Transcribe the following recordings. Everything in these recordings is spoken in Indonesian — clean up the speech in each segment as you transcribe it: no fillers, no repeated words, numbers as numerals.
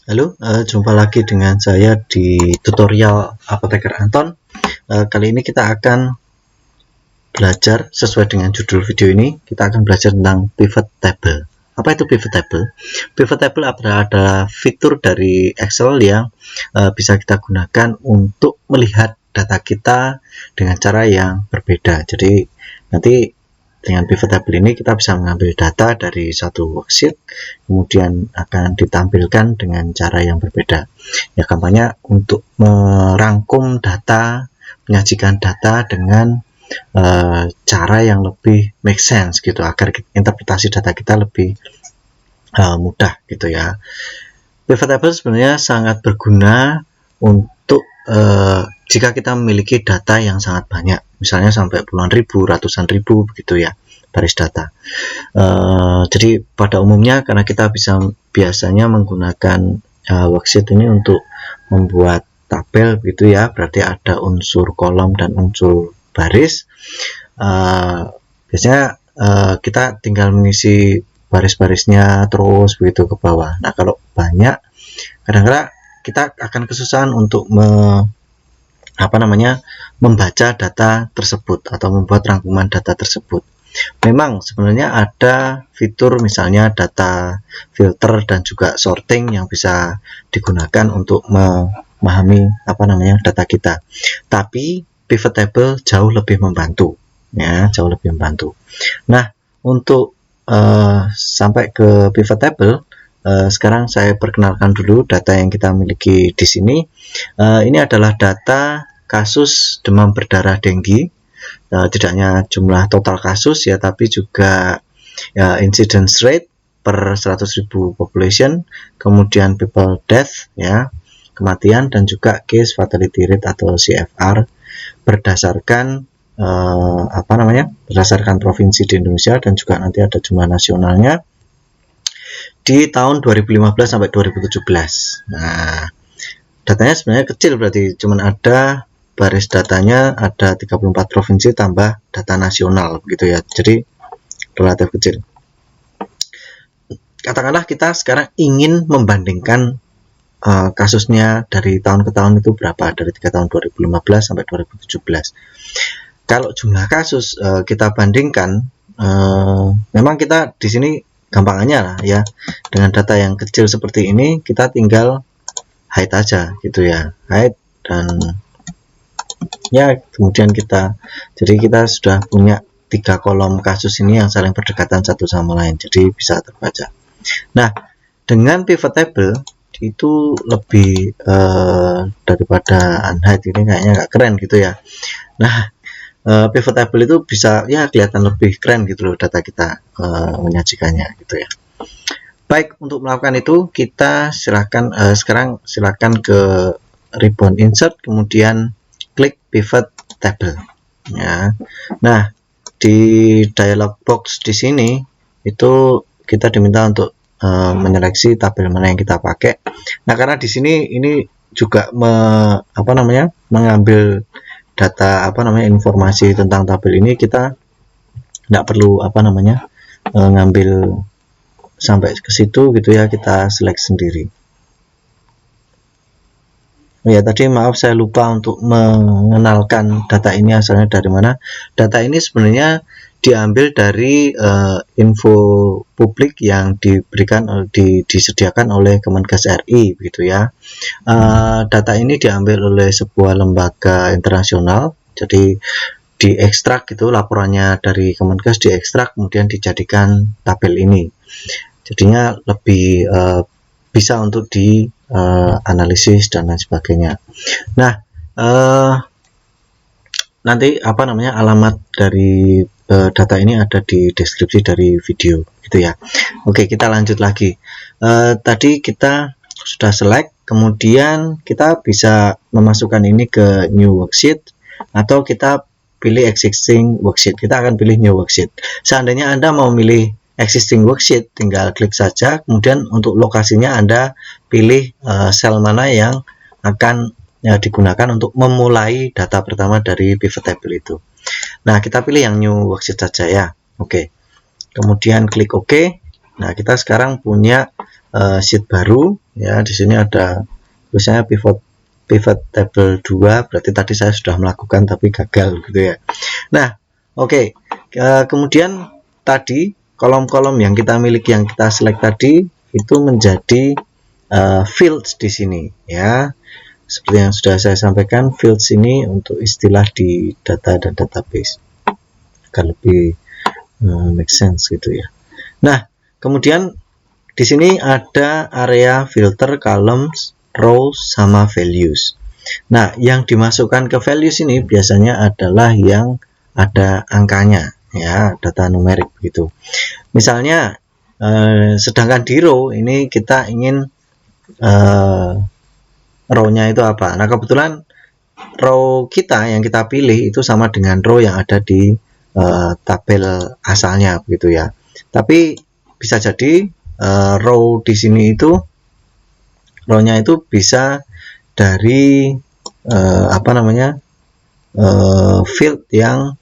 Halo, jumpa lagi dengan saya di tutorial Apoteker Anton. Kali ini kita akan belajar sesuai dengan judul video ini. Kita akan belajar tentang pivot table. Apa itu pivot table? Pivot table adalah fitur dari Excel yang bisa kita gunakan untuk melihat data kita dengan cara yang berbeda. Jadi nanti dengan pivot table ini kita bisa mengambil data dari satu worksheet, kemudian akan ditampilkan dengan cara yang berbeda. Ya, gampangnya untuk merangkum data, menyajikan data dengan cara yang lebih make sense gitu, agar interpretasi data kita lebih mudah gitu ya. Pivot table sebenarnya sangat berguna untuk jika kita memiliki data yang sangat banyak, misalnya sampai puluhan ribu, ratusan ribu begitu ya, baris data. Jadi pada umumnya karena kita biasanya menggunakan worksheet ini untuk membuat tabel begitu ya, berarti ada unsur kolom dan unsur baris. Biasanya kita tinggal mengisi baris-barisnya terus begitu ke bawah. Nah, kalau banyak, kadang-kadang kita akan kesusahan untuk membaca data tersebut atau membuat rangkuman data tersebut. Memang sebenarnya ada fitur misalnya data filter dan juga sorting yang bisa digunakan untuk memahami data kita. Tapi pivot table jauh lebih membantu ya, jauh lebih membantu. Nah, untuk sampai ke pivot table, sekarang saya perkenalkan dulu data yang kita miliki di sini. Ini adalah data kasus demam berdarah dengue. Tidak hanya jumlah total kasus ya, tapi juga ya, incidence rate per 100.000 population, kemudian people death ya, kematian, dan juga case fatality rate atau CFR berdasarkan berdasarkan provinsi di Indonesia, dan juga nanti ada jumlah nasionalnya di tahun 2015 sampai 2017. Nah, datanya sebenarnya kecil, berarti cuma ada baris datanya ada 34 provinsi tambah data nasional gitu ya, jadi relatif kecil. Katakanlah kita sekarang ingin membandingkan kasusnya dari tahun ke tahun itu berapa, dari 3 tahun 2015 sampai 2017. Kalau jumlah kasus kita bandingkan, memang kita di sini gampangannya lah ya, dengan data yang kecil seperti ini kita tinggal hide aja gitu ya, hide, dan ya kemudian kita sudah punya 3 kolom kasus ini yang saling berdekatan satu sama lain, jadi bisa terbaca. Nah, dengan pivot table itu lebih daripada unhide ini kayaknya nggak keren gitu ya. Nah, pivot table itu bisa ya kelihatan lebih keren gitu loh data kita menyajikannya gitu ya. Baik, untuk melakukan itu kita sekarang silakan ke ribbon insert, kemudian klik pivot table ya. Nah, di dialog box di sini itu kita diminta untuk menyeleksi tabel mana yang kita pakai. Nah, karena di sini ini juga mengambil data informasi tentang tabel ini, kita tidak perlu ngambil sampai ke situ gitu ya, kita select sendiri. Ya, tadi maaf saya lupa untuk mengenalkan data ini asalnya dari mana. Data ini sebenarnya diambil dari info publik yang disediakan oleh Kemenkes RI begitu ya. Data ini diambil oleh sebuah lembaga internasional, jadi diekstrak gitu, laporannya dari Kemenkes diekstrak kemudian dijadikan tabel ini. Jadinya lebih bisa untuk dianalisis dan lain sebagainya. Nah, nanti alamat dari data ini ada di deskripsi dari video gitu ya. Oke, kita lanjut lagi. Tadi kita sudah select, kemudian kita bisa memasukkan ini ke new worksheet atau kita pilih existing worksheet. Kita akan pilih new worksheet. Seandainya Anda mau milih existing worksheet, tinggal klik saja, kemudian untuk lokasinya Anda pilih sel mana yang akan digunakan untuk memulai data pertama dari pivot table itu. Nah, kita pilih yang new worksheet saja ya. Oke. Kemudian klik OK. Nah, kita sekarang punya sheet baru ya. Di sini ada tulisannya pivot table 2, berarti tadi saya sudah melakukan tapi gagal gitu ya. Nah, oke. Kemudian tadi kolom-kolom yang kita miliki, yang kita select tadi itu menjadi fields di sini ya. Seperti yang sudah saya sampaikan, fields ini untuk istilah di data dan database agar lebih make sense gitu ya. Nah, kemudian di sini ada area filter columns, rows, sama values. Nah, yang dimasukkan ke values ini biasanya adalah yang ada angkanya ya, data numerik gitu. Misalnya sedangkan di row ini kita ingin row-nya itu apa. Nah, kebetulan row kita yang kita pilih itu sama dengan row yang ada di tabel asalnya begitu ya. Tapi bisa jadi row di sini itu row-nya itu bisa dari field yang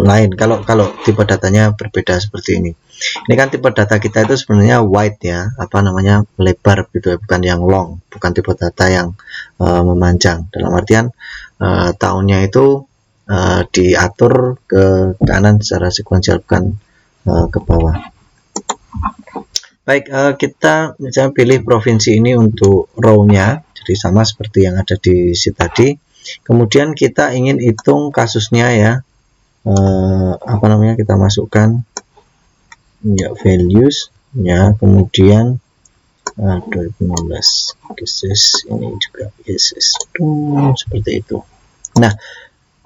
lain. Kalau tipe datanya berbeda seperti ini. Ini kan tipe data kita itu sebenarnya wide ya, lebar gitu ya, bukan yang long, bukan tipe data yang memanjang. Dalam artian tahunnya itu diatur ke kanan secara sekuensial, bukan ke bawah. Baik, kita misalnya pilih provinsi ini untuk row-nya, jadi sama seperti yang ada di sheet tadi. Kemudian kita ingin hitung kasusnya ya, kita masukkan ya values ya, kemudian 2016 cases ini juga cases seperti itu. Nah,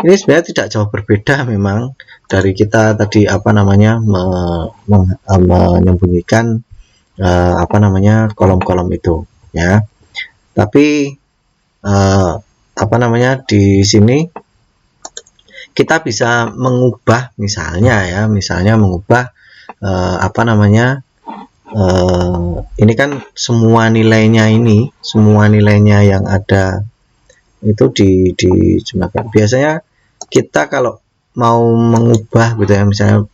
ini sebenarnya tidak jauh berbeda memang dari kita tadi menyembunyikan kolom-kolom itu ya. Tapi di sini kita bisa mengubah misalnya mengubah ini kan semua nilainya yang ada itu dijumlahkan. Biasanya kita kalau mau mengubah gitu ya, misalnya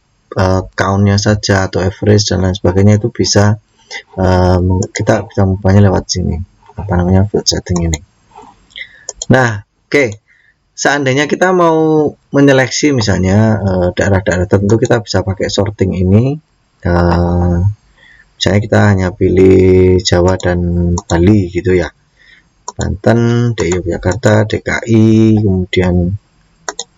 count-nya saja atau average dan lain sebagainya, itu bisa kita bisa mengubahnya lewat sini, field setting ini. Nah, oke. Seandainya kita mau menyeleksi misalnya daerah-daerah tertentu, kita bisa pakai sorting ini. Misalnya kita hanya pilih Jawa dan Bali gitu ya, Banten, Yogyakarta, DKI, kemudian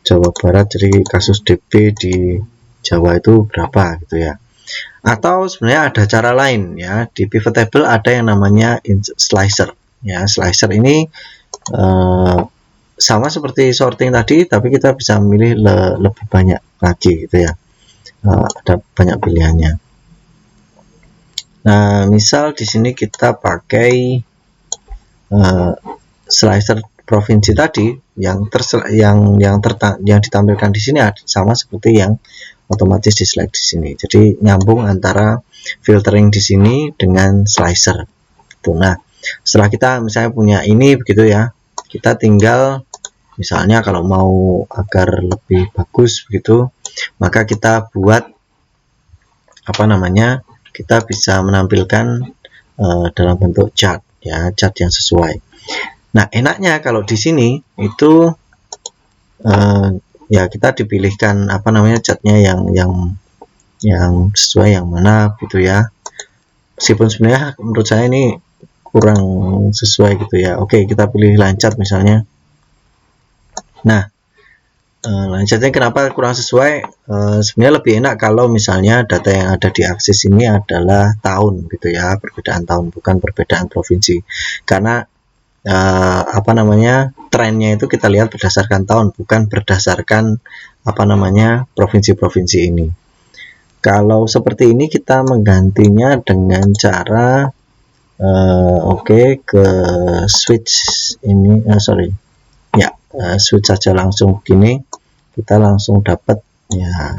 Jawa Barat, jadi kasus DB di Jawa itu berapa gitu ya. Atau sebenarnya ada cara lain ya, di pivot table ada yang namanya slicer ya. Slicer ini sama seperti sorting tadi, tapi kita bisa memilih lebih banyak lagi gitu ya. Ada banyak pilihannya. Nah, misal di sini kita pakai slicer provinsi tadi, yang ditampilkan di sini sama seperti yang otomatis di slide di sini. Jadi nyambung antara filtering di sini dengan slicer. Nah, setelah kita misalnya punya ini begitu ya, kita tinggal misalnya kalau mau agar lebih bagus begitu, maka kita buat kita bisa menampilkan dalam bentuk chart ya, chart yang sesuai. Nah, enaknya kalau di sini itu ya kita dipilihkan chartnya yang sesuai yang mana gitu ya. Meskipun sebenarnya menurut saya ini kurang sesuai gitu ya. Oke, kita pilih line chart misalnya. Nah, line chartnya kenapa kurang sesuai? Sebenarnya lebih enak kalau misalnya data yang ada di akses ini adalah tahun gitu ya, perbedaan tahun, bukan perbedaan provinsi. Karena trennya itu kita lihat berdasarkan tahun, bukan berdasarkan provinsi-provinsi ini. Kalau seperti ini kita menggantinya dengan cara ke switch ini, switch saja langsung begini, kita langsung dapat ya,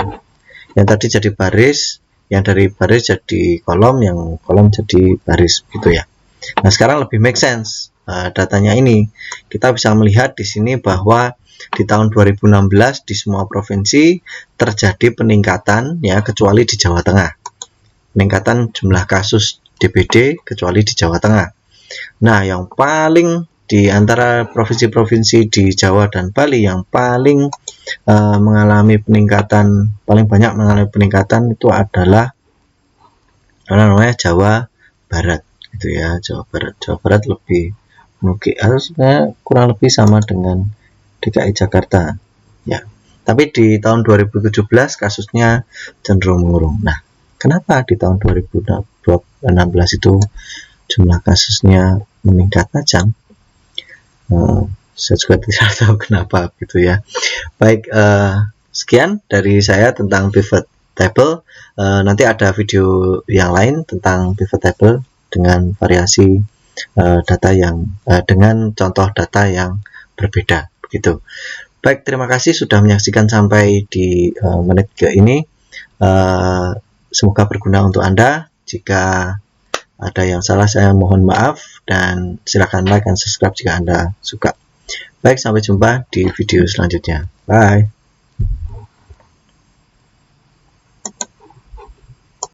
yang tadi jadi baris, yang dari baris jadi kolom, yang kolom jadi baris gitu ya. Nah, sekarang lebih make sense datanya ini. Kita bisa melihat di sini bahwa di tahun 2016 di semua provinsi terjadi peningkatan ya, kecuali di Jawa Tengah. Peningkatan jumlah kasus DPD kecuali di Jawa Tengah. Nah, yang paling di antara provinsi-provinsi di Jawa dan Bali yang paling mengalami peningkatan, paling banyak mengalami peningkatan itu adalah namanya Jawa Barat, gitu ya. Jawa Barat lebih mungkin harusnya kurang lebih sama dengan DKI Jakarta, ya. Tapi di tahun 2017 kasusnya cenderung menurun. Nah, kenapa di tahun 2016 itu jumlah kasusnya meningkat tajam? Saya juga tidak tahu kenapa, gitu ya. Baik, sekian dari saya tentang pivot table. Nanti ada video yang lain tentang pivot table dengan variasi data yang dengan contoh data yang berbeda, begitu. Baik, terima kasih sudah menyaksikan sampai di menit ke ini. Semoga berguna untuk Anda. Jika ada yang salah saya mohon maaf, dan silakan like dan subscribe jika Anda suka. Baik, sampai jumpa di video selanjutnya. Bye.